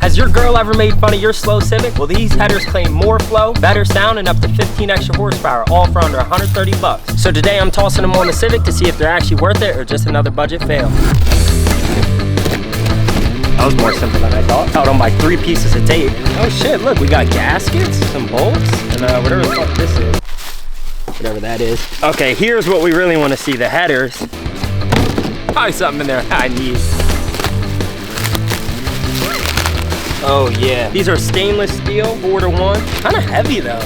Has your girl ever made fun of your slow Civic? Well, these headers claim more flow, better sound, and up to 15 extra horsepower, all for under 130 bucks. So today I'm tossing them on the Civic to see if they're actually worth it or just another budget fail. That was more simple than I thought. Held on by 3 pieces of tape. Oh shit, look, we got gaskets, some bolts, and whatever the fuck this is. Whatever that is. Okay, here's what we really want to see, the headers. Probably something in there I need. Oh yeah, these are stainless steel, 4-to-1. Kind of heavy though.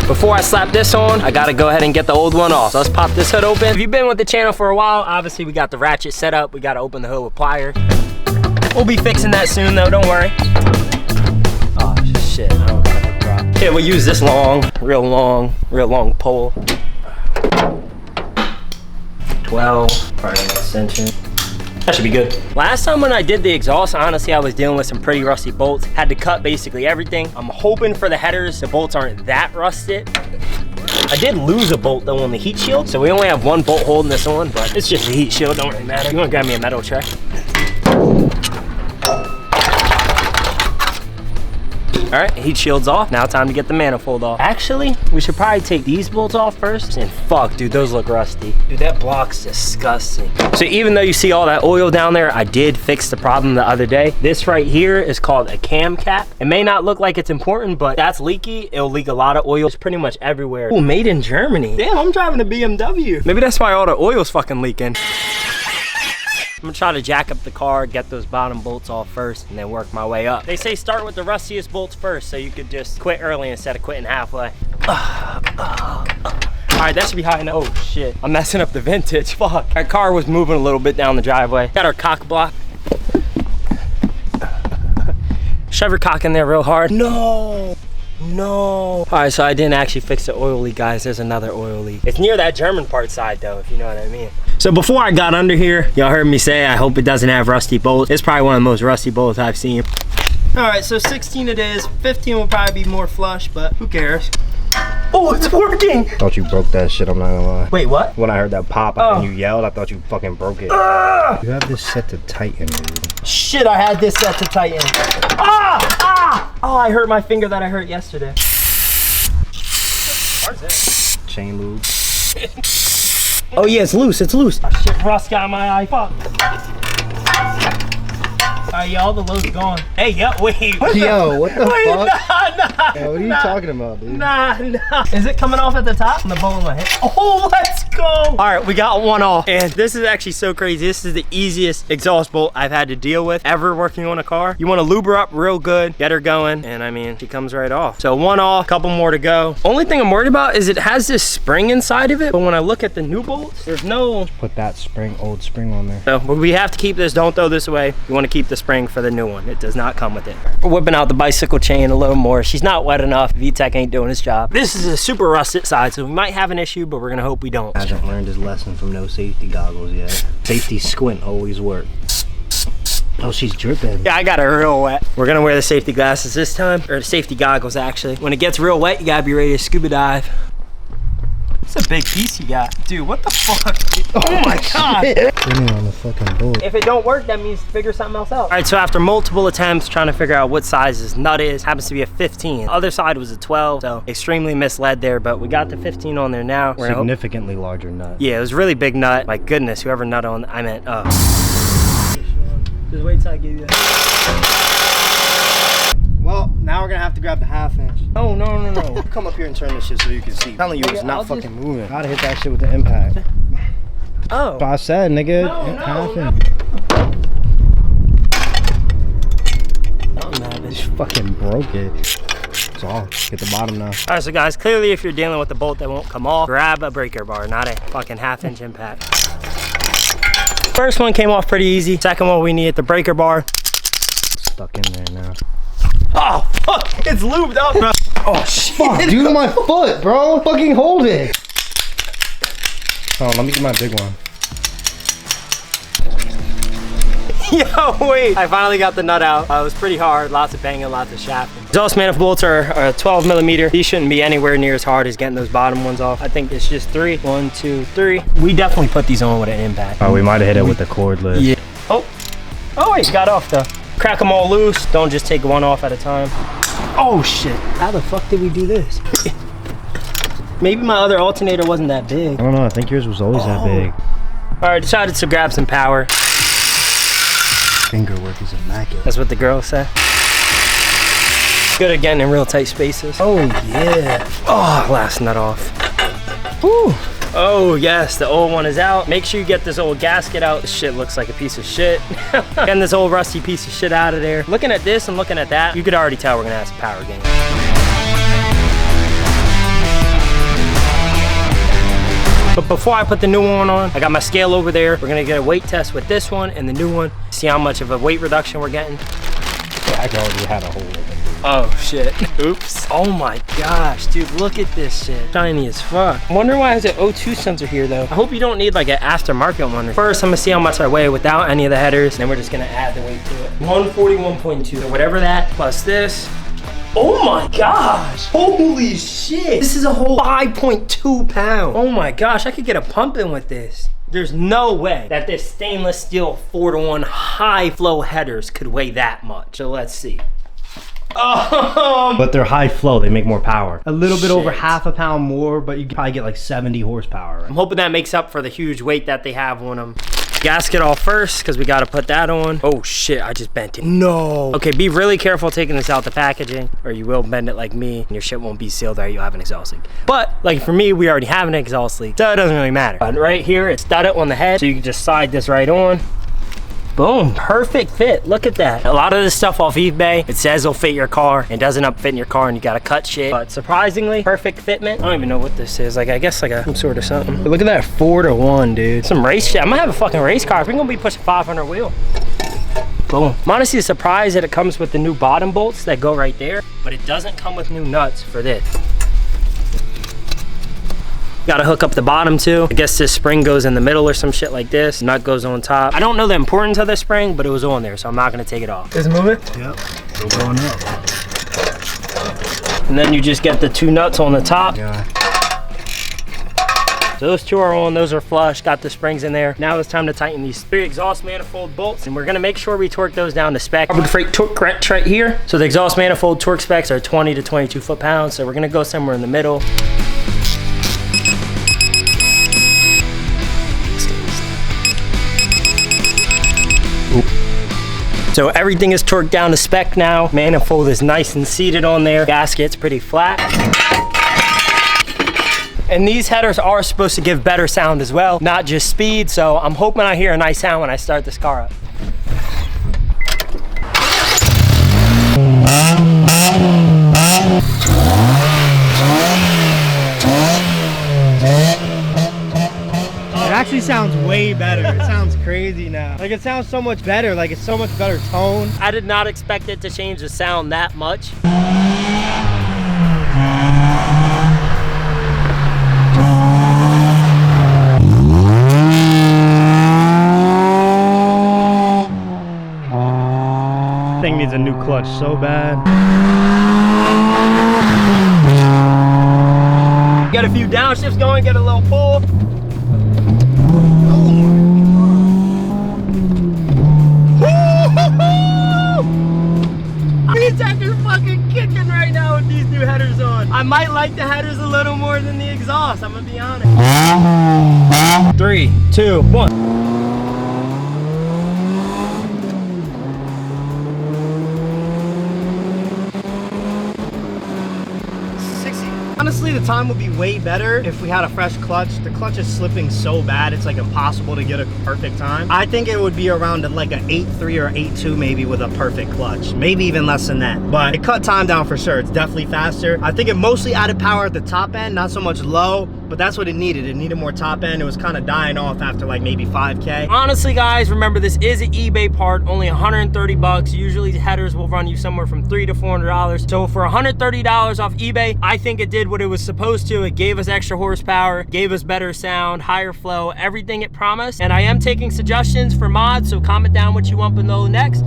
Before I slap this on, I gotta go ahead and get the old one off. So let's pop this hood open. If you've been with the channel for a while, obviously we got the ratchet set up. We gotta open the hood with pliers. We'll be fixing that soon though, don't worry. Oh shit, I don't got a drop. Yeah, we'll use this real long pole. 12, probably an extension. That should be good. Last time when I did the exhaust, honestly, I was dealing with some pretty rusty bolts. Had to cut basically everything. I'm hoping for the headers, the bolts aren't that rusted. I did lose a bolt though on the heat shield, so we only have 1 bolt holding this on, but it's just a heat shield, don't really matter. You wanna grab me a metal tray? All right, heat shield's off. Now time to get the manifold off. Actually, we should probably take these bolts off first. And fuck, dude, those look rusty. Dude, that block's disgusting. So even though you see all that oil down there, I did fix the problem the other day. This right here is called a cam cap. It may not look like it's important, but that's leaky. It'll leak a lot of oil. It's pretty much everywhere. Ooh, made in Germany. Damn, I'm driving a BMW. Maybe that's why all the oil's fucking leaking. I'm gonna try to jack up the car, get those bottom bolts off first, and then work my way up. They say start with the rustiest bolts first, so you could just quit early instead of quitting halfway. All right, that should be high enough. Oh shit, I'm messing up the vintage, fuck. Our car was moving a little bit down the driveway. Got our cock block. Shove your cock in there real hard. No. All right, so I didn't actually fix the oil leak, guys. There's another oil leak. It's near that German part side though, if you know what I mean. So before I got under here, y'all heard me say, I hope it doesn't have rusty bolts. It's probably one of the most rusty bolts I've seen. All right, so 16 it is. 15 will probably be more flush, but who cares? Oh, it's working! Thought you broke that shit, I'm not gonna lie. Wait, what? When I heard that pop and you yelled, I thought you fucking broke it. You have this set to tighten, dude. Shit, I had this set to tighten. Oh, I hurt my finger that I hurt yesterday. Where's it? Chain lube. Oh yeah, it's loose, it's loose. Oh shit, rust got my eye, fuck. Alright, y'all, the load's gone. Hey, yo, wait. Yo, what the fuck? Nah. Yo, what are you talking about, dude? Nah. Is it coming off at the top? On the bowl of my head. Oh, let's go. All right, we got one off. And this is actually so crazy. This is the easiest exhaust bolt I've had to deal with ever working on a car. You want to lube her up real good, get her going, and I mean, she comes right off. So one off, couple more to go. Only thing I'm worried about is it has this spring inside of it, but when I look at the new bolts, there's no... Put that old spring on there. So we have to keep this. Don't throw this away. You want to keep the spring for the new one. It does not come with it. We're whipping out the bicycle chain a little more. She's not wet enough. VTEC ain't doing his job. This is a super rusted side, so we might have an issue, but we're gonna hope we don't. Hasn't learned his lesson from no safety goggles yet. Safety squint always work. Oh, she's dripping. Yeah, I got her real wet. We're gonna wear the safety glasses this time, or the safety goggles actually. When it gets real wet, you gotta be ready to scuba dive. It's a big piece you got. Dude, what the fuck? Oh my God. On the fucking boat. If it don't work, that means figure something else out. All right, so after multiple attempts trying to figure out what size this nut is, happens to be a 15. The other side was a 12, so extremely misled there, but we got the 15 on there now. Significantly larger nut. Yeah, it was a really big nut. My goodness, whoever nut on, I meant, Just wait till I give you that. Well, now we're gonna have to grab the 1/2 inch. Oh, no. Come up here and turn this shit so you can see. I'm telling you, it's not fucking moving. Gotta hit that shit with the impact. Oh. But I said, nigga, No. 1/2 inch. Oh, Just fucking broke it. It's off. Get the bottom now. All right, so guys, clearly if you're dealing with a bolt that won't come off, grab a breaker bar, not a fucking 1/2 inch impact. First one came off pretty easy. Second one, we needed the breaker bar. Stuck in there now. Oh, fuck, it's lubed up, bro. Oh, shit. Fuck, dude, my foot, bro. Fucking hold it. Oh, let me get my big one. Yo, wait. I finally got the nut out. It was pretty hard. Lots of banging, lots of shafting. Exhaust manifold bolts are 12 millimeter. These shouldn't be anywhere near as hard as getting those bottom ones off. I think it's just 3. 1, 2, 3. We definitely put these on with an impact. Oh, we might have hit it with the cord lift. Yeah. Oh, wait, got off though. Crack them all loose. Don't just take one off at a time. Oh shit, how the fuck did we do this? Maybe my other alternator wasn't that big. I don't know, I think yours was always that big. All right, decided to grab some power. Finger work is immaculate. That's what the girls say. Good at getting in real tight spaces. Oh yeah. Oh, last nut off. Woo. Oh yes, the old one is out. Make sure you get this old gasket out. This shit looks like a piece of shit. Getting this old rusty piece of shit out of there. Looking at this and looking at that, you could already tell we're gonna have some power gain. But before I put the new one on, I got my scale over there. We're gonna get a weight test with this one and the new one. See how much of a weight reduction we're getting. Yeah, I already had a hole in it. Oh shit, oops. Oh my gosh, dude, look at this shit. Shiny as fuck. I wonder why has an O2 sensor here though. I hope you don't need like an aftermarket one. First, I'm gonna see how much I weigh without any of the headers, and then we're just gonna add the weight to it. 141.2, so whatever that, plus this. Oh my gosh, holy shit. This is a whole 5.2 pounds. Oh my gosh, I could get a pump in with this. There's no way that this stainless steel 4-to-1 high flow headers could weigh that much. So let's see. But they're high flow, they make more power. A little bit over half a pound more, but you can probably get like 70 horsepower. I'm hoping that makes up for the huge weight that they have on them. Gasket off first, because we got to put that on. Oh shit, I just bent it. No. Okay, be really careful taking this out the packaging, or you will bend it like me, and your shit won't be sealed, or you'll have an exhaust leak. But like for me, we already have an exhaust leak, so it doesn't really matter. But right here, it's studded on the head, so you can just slide this right on. Boom, perfect fit, look at that. A lot of this stuff off eBay, it says it'll fit your car, it doesn't fit in your car and you gotta cut shit. But surprisingly, perfect fitment. I don't even know what this is, like I guess like some sort of something. But look at that 4-to-1, dude. Some race shit, I'm gonna have a fucking race car. We're gonna be pushing 500 wheel. Boom. I'm honestly surprised that it comes with the new bottom bolts that go right there, but it doesn't come with new nuts for this. Gotta hook up the bottom too. I guess this spring goes in the middle or some shit like this. Nut goes on top. I don't know the importance of the spring, but it was on there, so I'm not gonna take it off. Is it moving? Yep, still going up. And then you just get the two nuts on the top. Yeah. So those two are on, those are flush, got the springs in there. Now it's time to tighten these 3 exhaust manifold bolts, and we're gonna make sure we torque those down to spec. Harbor Freight torque wrench right here. So the exhaust manifold torque specs are 20 to 22 foot-pounds, so we're gonna go somewhere in the middle. So everything is torqued down to spec now. Manifold is nice and seated on there. Gasket's pretty flat. And these headers are supposed to give better sound as well, not just speed. So I'm hoping I hear a nice sound when I start this car up. It actually sounds way better. It sounds crazy now. Like it sounds so much better. Like it's so much better tone. I did not expect it to change the sound that much. Thing needs a new clutch so bad. Get a few downshifts going, get a little pull. These headers fucking kicking right now with these new headers on. I might like the headers a little more than the exhaust, I'm gonna be honest. 3, 2, 1. Honestly, the time would be way better if we had a fresh clutch. The clutch is slipping so bad, it's like impossible to get a perfect time. I think it would be around like an 8.3 or 8.2 maybe with a perfect clutch. Maybe even less than that. But it cut time down for sure. It's definitely faster. I think it mostly added power at the top end, not so much low, but that's what it needed. It needed more top end. It was kind of dying off after like maybe 5K. Honestly, guys, remember this is an eBay part, only 130 bucks. Usually headers will run you somewhere from $300 to $400. So for $130 off eBay, I think it did what it was supposed to. It gave us extra horsepower, gave us better sound, higher flow, everything it promised. And I am taking suggestions for mods, so comment down what you want below next.